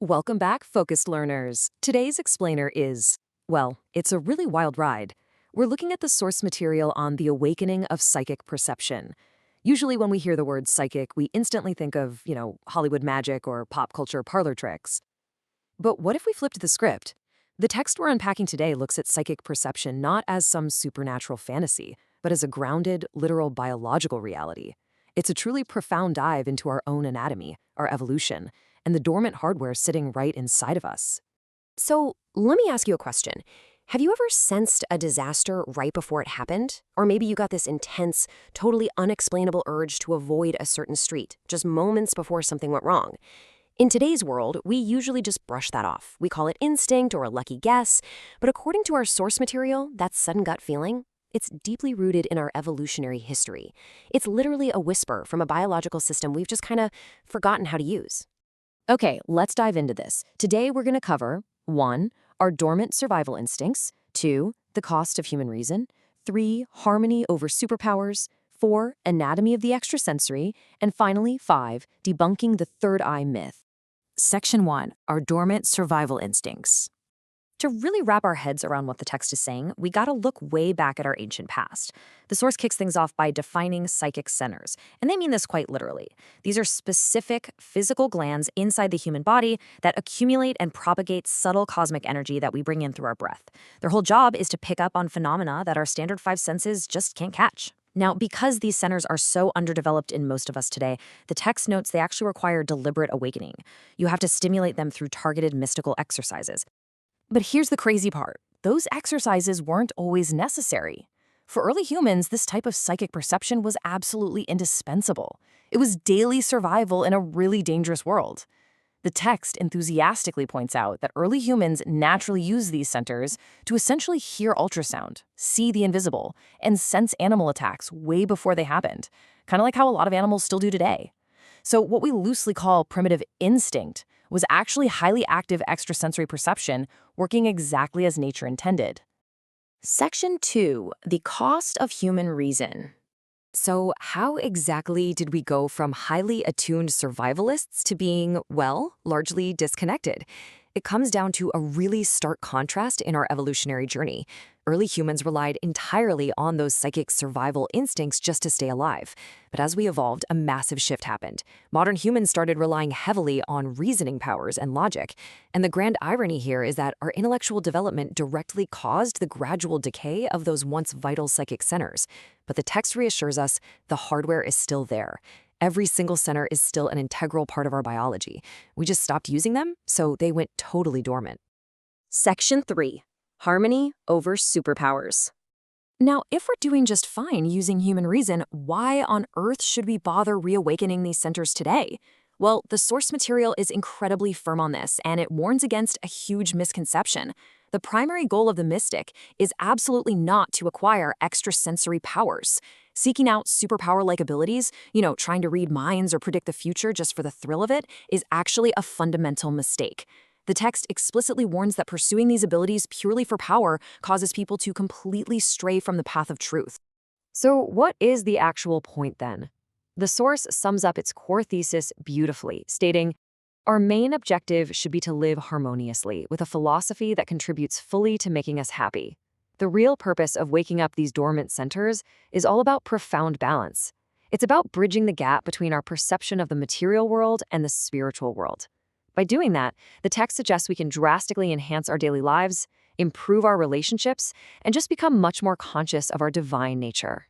Welcome back, focused learners. Today's explainer is, well, it's a really wild ride. We're looking at the source material on the awakening of psychic perception. Usually when we hear the word psychic, we instantly think of, Hollywood magic or pop culture parlor tricks. But what if we flipped the script? The text we're unpacking today looks at psychic perception not as some supernatural fantasy, but as a grounded, literal biological reality. It's a truly profound dive into our own anatomy, our evolution, and the dormant hardware sitting right inside of us. So, let me ask you a question. Have you ever sensed a disaster right before it happened? Or maybe you got this intense, totally unexplainable urge to avoid a certain street, just moments before something went wrong. In today's world, we usually just brush that off. We call it instinct or a lucky guess. But according to our source material, that sudden gut feeling, it's deeply rooted in our evolutionary history. It's literally a whisper from a biological system we've just kind of forgotten how to use. Okay, let's dive into this. Today we're going to cover 1. Our dormant survival instincts, 2. The cost of human reason, 3. Harmony over superpowers, 4. Anatomy of the extrasensory, and finally 5. Debunking the third eye myth. Section 1. Our dormant survival instincts. To really wrap our heads around what the text is saying, we gotta look way back at our ancient past. The source kicks things off by defining psychic centers, and they mean this quite literally. These are specific physical glands inside the human body that accumulate and propagate subtle cosmic energy that we bring in through our breath. Their whole job is to pick up on phenomena that our standard five senses just can't catch. Now, because these centers are so underdeveloped in most of us today, the text notes they actually require deliberate awakening. You have to stimulate them through targeted mystical exercises. But here's the crazy part. Those exercises weren't always necessary. For early humans, this type of psychic perception was absolutely indispensable. It was daily survival in a really dangerous world. The text enthusiastically points out that early humans naturally used these centers to essentially hear ultrasound, see the invisible, and sense animal attacks way before they happened, kind of like how a lot of animals still do today. So what we loosely call primitive instinct was actually highly active extrasensory perception working exactly as nature intended. Section 2. The cost of human reason. So how exactly did we go from highly attuned survivalists to being, well, largely disconnected? It comes down to a really stark contrast in our evolutionary journey. Early humans relied entirely on those psychic survival instincts just to stay alive. But as we evolved, a massive shift happened. Modern humans started relying heavily on reasoning powers and logic. And the grand irony here is that our intellectual development directly caused the gradual decay of those once vital psychic centers. But the text reassures us the hardware is still there. Every single center is still an integral part of our biology. We just stopped using them, so they went totally dormant. Section 3. Harmony over superpowers. Now, if we're doing just fine using human reason, why on earth should we bother reawakening these centers today? Well, the source material is incredibly firm on this, and it warns against a huge misconception. The primary goal of the mystic is absolutely not to acquire extrasensory powers. Seeking out superpower-like abilities, trying to read minds or predict the future just for the thrill of it, is actually a fundamental mistake. The text explicitly warns that pursuing these abilities purely for power causes people to completely stray from the path of truth. So what is the actual point then? The source sums up its core thesis beautifully, stating, "Our main objective should be to live harmoniously with a philosophy that contributes fully to making us happy. The real purpose of waking up these dormant centers is all about profound balance. It's about bridging the gap between our perception of the material world and the spiritual world. By doing that, the text suggests we can drastically enhance our daily lives, improve our relationships, and just become much more conscious of our divine nature."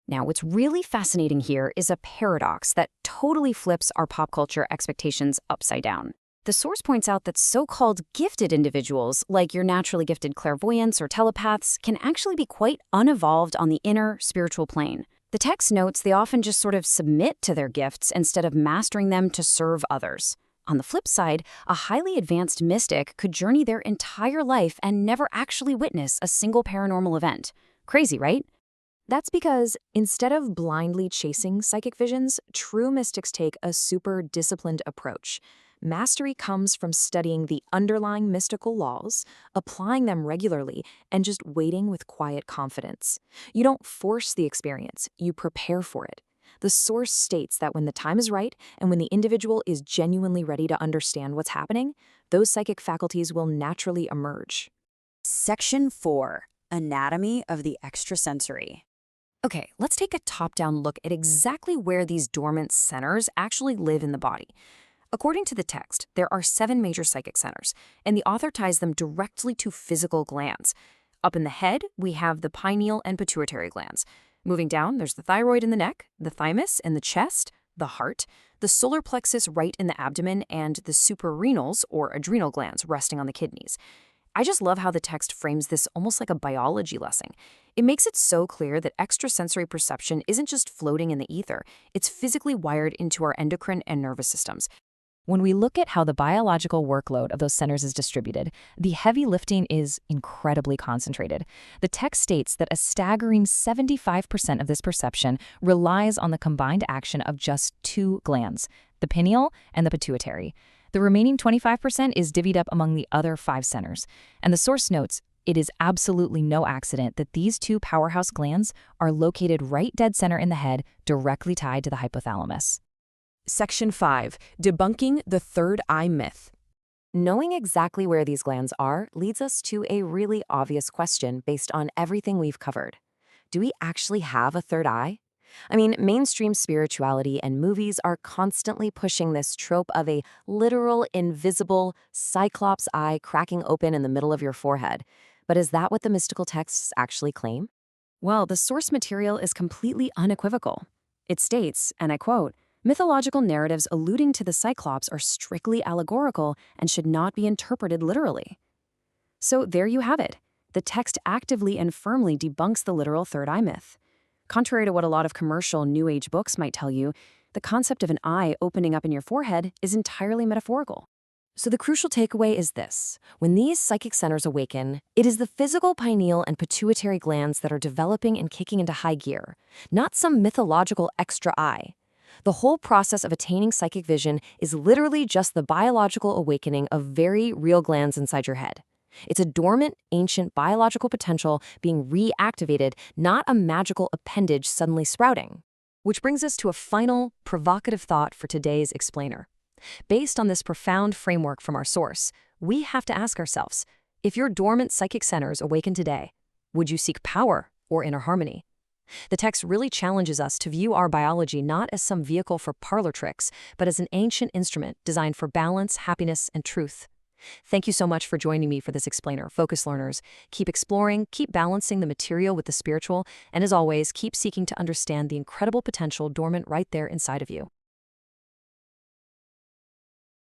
Now, what's really fascinating here is a paradox that totally flips our pop culture expectations upside down. The source points out that so-called gifted individuals, like your naturally gifted clairvoyants or telepaths, can actually be quite unevolved on the inner spiritual plane. The text notes they often just sort of submit to their gifts instead of mastering them to serve others. On the flip side, a highly advanced mystic could journey their entire life and never actually witness a single paranormal event. Crazy, right? That's because instead of blindly chasing psychic visions, true mystics take a super disciplined approach. Mastery comes from studying the underlying mystical laws, applying them regularly, and just waiting with quiet confidence. You don't force the experience, you prepare for it. The source states that when the time is right and when the individual is genuinely ready to understand what's happening, those psychic faculties will naturally emerge. Section 4. Anatomy of the extrasensory. Okay, let's take a top-down look at exactly where these dormant centers actually live in the body. According to the text, there are 7 major psychic centers, and the author ties them directly to physical glands. Up in the head, we have the pineal and pituitary glands. Moving down, there's the thyroid in the neck, the thymus in the chest, the heart, the solar plexus right in the abdomen, and the suprarenals, or adrenal glands, resting on the kidneys. I just love how the text frames this almost like a biology lesson. It makes it so clear that extrasensory perception isn't just floating in the ether, it's physically wired into our endocrine and nervous systems. When we look at how the biological workload of those centers is distributed, the heavy lifting is incredibly concentrated. The text states that a staggering 75% of this perception relies on the combined action of just 2 glands, the pineal and the pituitary. The remaining 25% is divvied up among the other 5 centers. And the source notes, it is absolutely no accident that these 2 powerhouse glands are located right dead center in the head, directly tied to the hypothalamus. Section 5. Debunking the third eye myth. Knowing exactly where these glands are leads us to a really obvious question based on everything we've covered. Do we actually have a third eye? I mean, mainstream spirituality and movies are constantly pushing this trope of a literal, invisible, cyclops eye cracking open in the middle of your forehead. But is that what the mystical texts actually claim? Well, the source material is completely unequivocal. It states, and I quote, "Mythological narratives alluding to the Cyclops are strictly allegorical and should not be interpreted literally." So there you have it. The text actively and firmly debunks the literal third eye myth. Contrary to what a lot of commercial New Age books might tell you, the concept of an eye opening up in your forehead is entirely metaphorical. So the crucial takeaway is this. When these psychic centers awaken, it is the physical pineal and pituitary glands that are developing and kicking into high gear, not some mythological extra eye. The whole process of attaining psychic vision is literally just the biological awakening of very real glands inside your head. It's a dormant, ancient biological potential being reactivated, not a magical appendage suddenly sprouting. Which brings us to a final, provocative thought for today's explainer. Based on this profound framework from our source, we have to ask ourselves, if your dormant psychic centers awaken today, would you seek power or inner harmony? The text really challenges us to view our biology not as some vehicle for parlor tricks, but as an ancient instrument designed for balance, happiness, and truth. Thank you so much for joining me for this explainer, Focus Learners. Keep exploring, keep balancing the material with the spiritual, and as always, keep seeking to understand the incredible potential dormant right there inside of you.